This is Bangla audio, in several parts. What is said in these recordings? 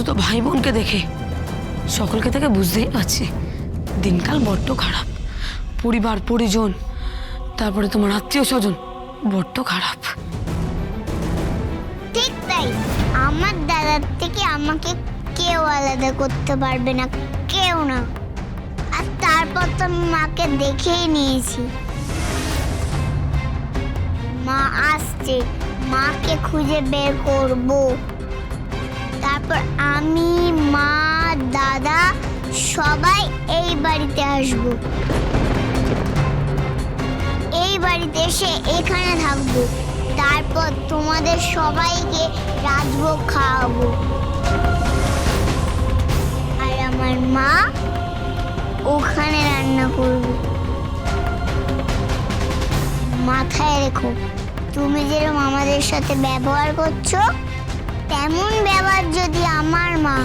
তো ভাই বোনকে দেখে সকলকে থেকে বুঝতেই পারছি দিনকাল বড্ড খারাপ। পরিবার পরিজন, তারপরে তোমার আত্মীয় স্বজন বড্ড খারাপ। ঠিক তাই, আমার দাদার থেকে আমাকে কেউ আলাদা করতে পারবে না, কেউ না। আর তারপর তো আমি মাকে দেখেই নিয়েছি। মা আসছে, মাকে খুঁজে বের করব। তারপর আমি, মা, দাদা সবাই এই বাড়িতে আসব। এই বাড়িতে এসে এখানে থাকবো। তারপর তোমাদের সবাইকে রাজভোগ খাওয়াবো। আর আমার মা ওখানে রান্না করবে। মাথায় রেখো, তুমি যেরকম আমাদের সাথে ব্যবহার করছো, তেমন ব্যবহার যদি আমার মা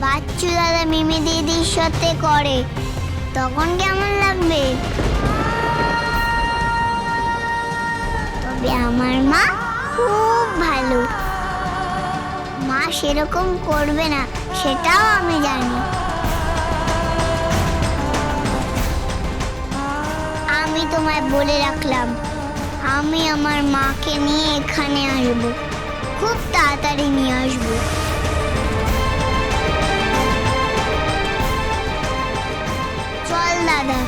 বাচ্চু দাদা মিমি দিদির সাথে করে, তখন কেমন লাগবে? তবে আমার মা খুব ভালো। মা সেরকম করবে না, সেটাও আমি জানি। আমি তোমায় বলে রাখলাম, আমি আমার মাকে নিয়ে এখানে আসব, খুব তাড়াতাড়ি নিয়ে আসবো। চল দাদা।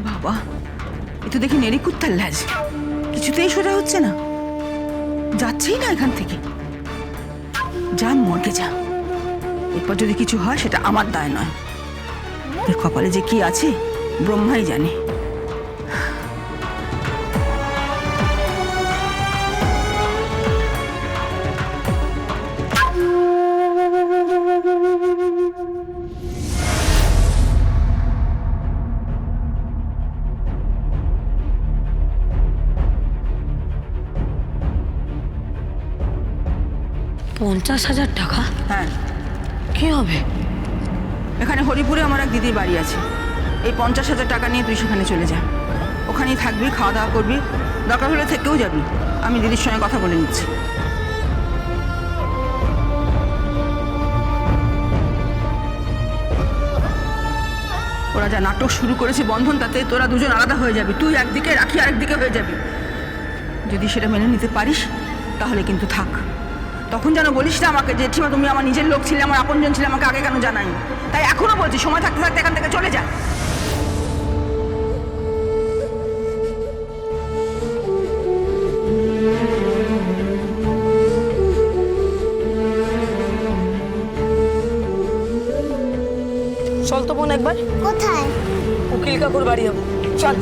বাবা, এ তো দেখি নেড়ি কুত্তার লাজ, কিছুতেই সোজা হচ্ছে না, যাচ্ছেই না এখান থেকে। যা মর্গে যা, এরপর যদি কিছু হয় সেটা আমার দায় নয়। এর কপালে যে কি আছে ব্রহ্মাই জানে। $50,000 টাকা? হ্যাঁ, কি হবে? এখানে হরিপুরে আমার এক দিদির বাড়ি আছে। এই 50,000 টাকা নিয়ে তুই সেখানে চলে যা, ওখানেই থাকবি, খাওয়া দাওয়া করবি, দরকার হলে থেকেও যাবি। আমি দিদির সঙ্গে কথা বলে নিচ্ছি। ওরা যা নাটক শুরু করেছে বন্ধন, তাতে তোরা দুজন আলাদা হয়ে যাবি। তুই একদিকে, রাখি আরেকদিকে হয়ে যাবি। যদি সেটা মেনে নিতে পারিস তাহলে কিন্তু থাক। তখন যেন বলিস না আমাকে যে ঠিমা তুমি আমার নিজের লোক ছিলে, আমার আপনজন ছিলে, আমাকে আগে কেন জানাইনি। তাই এখনো বলছি, সময় থাকতে থাকতে এখান থেকে চলে যা। চল তো বোন একবার কোথায়? উকিল কাকুর বাড়ি যাবো, চল।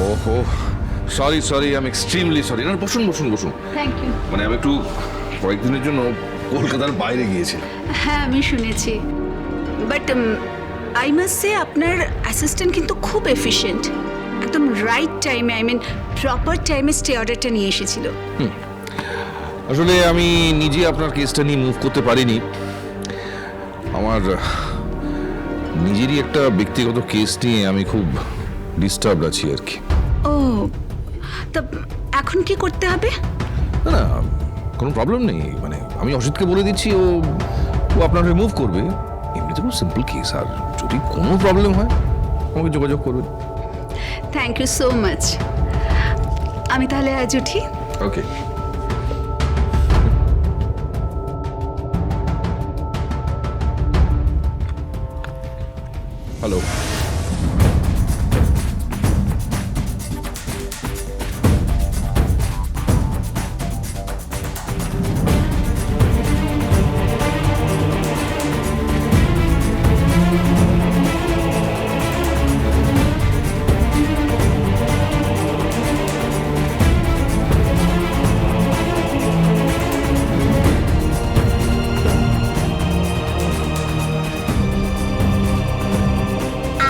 ওহো, sorry sorry, I am extremely sorry. না, বসুন বসুন বসুন। Thank you. মানে আমি একটু কয়েকদিনের জন্য কলকাতার বাইরে গিয়েছিলাম। হ্যাঁ, আমি শুনেছি। বাট আই মাস্ট সে আপনার অ্যাসিস্ট্যান্ট কিন্তু খুব এফিশিয়েন্ট। একদম রাইট টাইমে, আই মিন প্রপার টাইমে স্টে অর্ডারটা নিয়ে এসেছিল। আসলে আমি নিজে আপনার কেসটা নিয়ে মুভ করতে পারিনি। আমার নিজেরই একটা ব্যক্তিগত কেস নিয়ে আমি খুব ডিস্টার্বড আছি আর কি। ও, তা এখন কি করতে হবে? না না, কোনো প্রবলেম নেই। মানে আমি অসিতকে বলে দিচ্ছি, ও ও আপনার মুভ করবে। এমনিতে খুব সিম্পল কেস। আর যদি কোনো প্রবলেম হয় আমাকে যোগাযোগ করবেন। Thank you so much. আমি তাহলে আজ উঠি। ওকে। হ্যালো।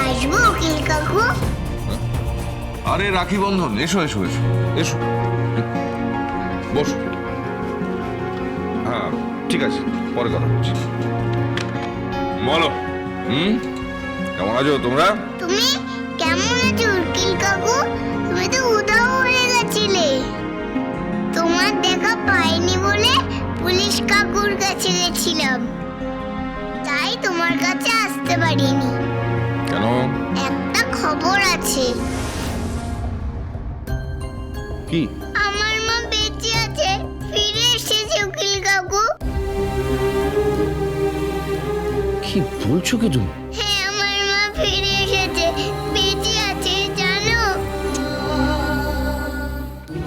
আসবো উকিল কাকু? আরে রাখি বন্ধন, এসো এসো এসো এসো, বস। হ্যাঁ ঠিক আছে, পরে কথা বলছি। বলো। কেমন আছো তোমরা? তুমি কেমন আছো উকিল কাকু? তুমি তো উধাও হয়ে গেছিলে। তোমার দেখা পাইনি বলে পুলিশ কাকুর কাছে গেছিলাম, তাই তোমার কাছে আসতে পারিনি। কেন? একটা খবর আছে। কি? আমার মা বেঁচে আছে, ফিরে এসেছে উকিল কাকু। কি বলছো কি তুমি? হ্যাঁ, আমার মা ফিরে এসেছে, বেঁচে আছে জানো।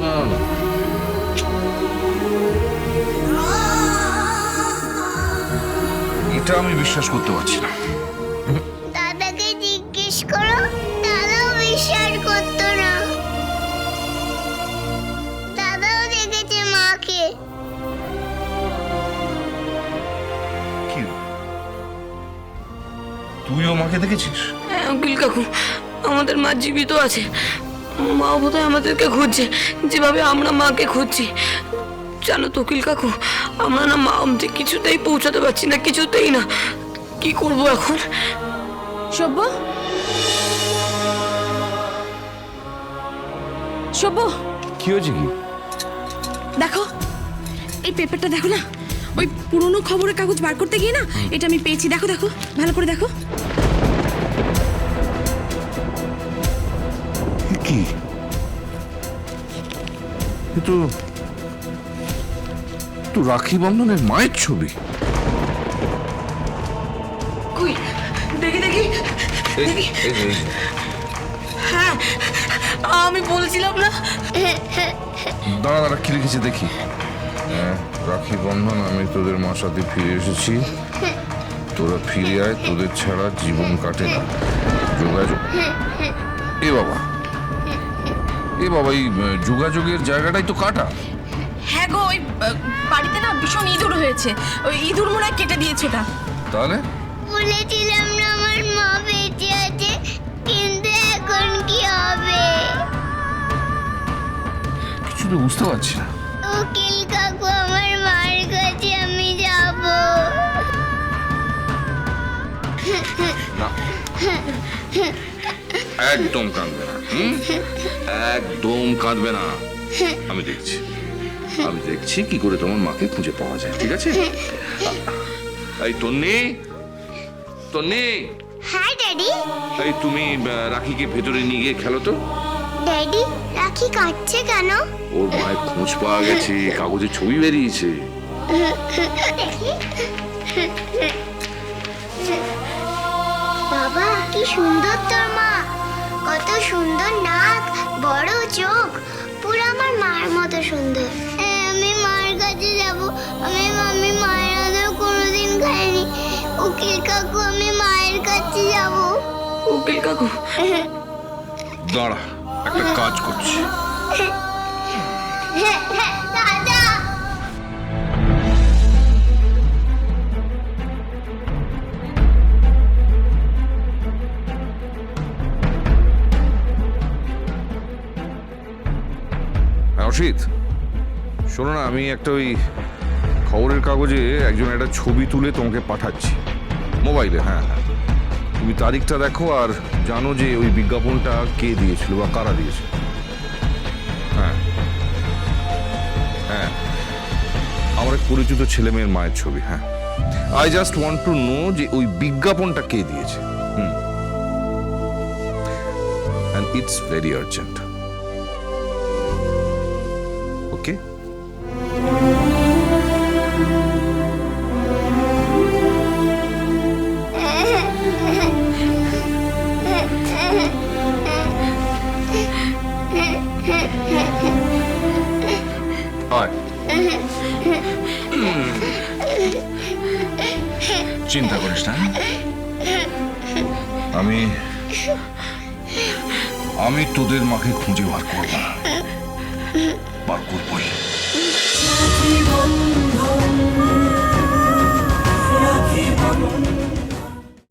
না না, এটা আমি বিশ্বাস করতে পারছি না। দাদাকে জিজ্ঞেস করো, দাদাও বিশ্বাস করতো না। দাদাও দেখেছে মাকে। কি, তুইও মাকে দেখেছিস? হ্যাঁ উকিল কাকু, আমাদের মা জীবিত আছে। মা বোধহয় আমাদেরকে খুঁজছে, যেভাবে আমরা মাকে খুঁজছি। জানো তো উকিল কাকু, আমরা না মা অবধি কিছুতেই পৌঁছাতে পারছি না, কিছুতেই না। কি করব এখন? সব্য, সব্য, কি হয়েছে কি? দেখো এই পেপারটা দেখো না, ওই পুরনো খবরের কাগজ বার করতে গিয়ে না এটা আমি পেয়েছি। দেখো দেখো, ভালো করে দেখো। কি? তো তো রাখি বন্ধনের মায়ের ছবি। কই দেখি দেখি দেখি। হ্যাঁ, আমি বলছিলাম না। দাঁড়া দাঁড়া, কি লিখেছে দেখি। রাখি বন্ধন, আমি তোদের মার সাথে ফিরে এসেছি, তোরা ফিরে আয়, তোদের ছাড়া জীবন কাটে না, যোগাযোগ। এ বাবা, এ বাবা, এই যোগাযোগের জায়গাটাই তো কাটা। হ্যাঁ গো, ওই বাড়িতে না ভীষণ ইঁদুর হয়েছে, ওই ইঁদুর মনে হয় কেটে দিয়েছে ওটা। তাহলে বলেছিলাম না আমার মা বেঁচে আছে, কিন্তু এখন কি হবে? কিছু তো বুঝতে পারছি না। উকিল কাকু, আমার মার কাছে আমি যাব। না, একদম কাঁদবে না, একদম কাঁদবে না। আমি দেখছি কি করে তোমার মাকে খুঁজে পাওয়া যায়, ঠিক আছে? এই তন্নি, তন্নি, হ্যাঁ ড্যাডি। এই তুমি রাখিকে ভেতরে নিয়ে গিয়ে খেলো তো। ড্যাডি, রাখি কাটছে কেন? ওর মায়ের খোঁজ পাওয়া গেছে, কাগজে ছবি বেরিয়েছে। দেখি। বাবা, কি সুন্দর তোর মা, কত সুন্দর নাক, বড় চোখ, পুরো আমার মার মতো সুন্দর। আমি মার কাছে যাব। আমি মায়ের আদর কোনোদিন খাইনি। উকিল কাকু, আমি মায়ের কাছে যাব। উকিল কাকু, দাঁড়া, একটা কাজ করছি। দাদা, অসিত, শোনো না, আমি একটা ওই খবরের কাগজে একজন একটা ছবি তুলে তোমাকে পাঠাচ্ছি মোবাইলে। হ্যাঁ হ্যাঁ, তুমি তারিখটা দেখো আর জানো যে ওই বিজ্ঞাপনটা কে দিয়েছিল বা কারা দিয়েছে। হ্যাঁ হ্যাঁ, আমার এক পরিচিত ছেলে মেয়ের মায়ের ছবি। হ্যাঁ, I just want to know যে ওই বিজ্ঞাপনটা কে দিয়েছে। And it's very urgent. Okay? আয়, চিন্তা করিস না, আমি তোদের মাকে খুঁজে বার করবো, বার করবোই।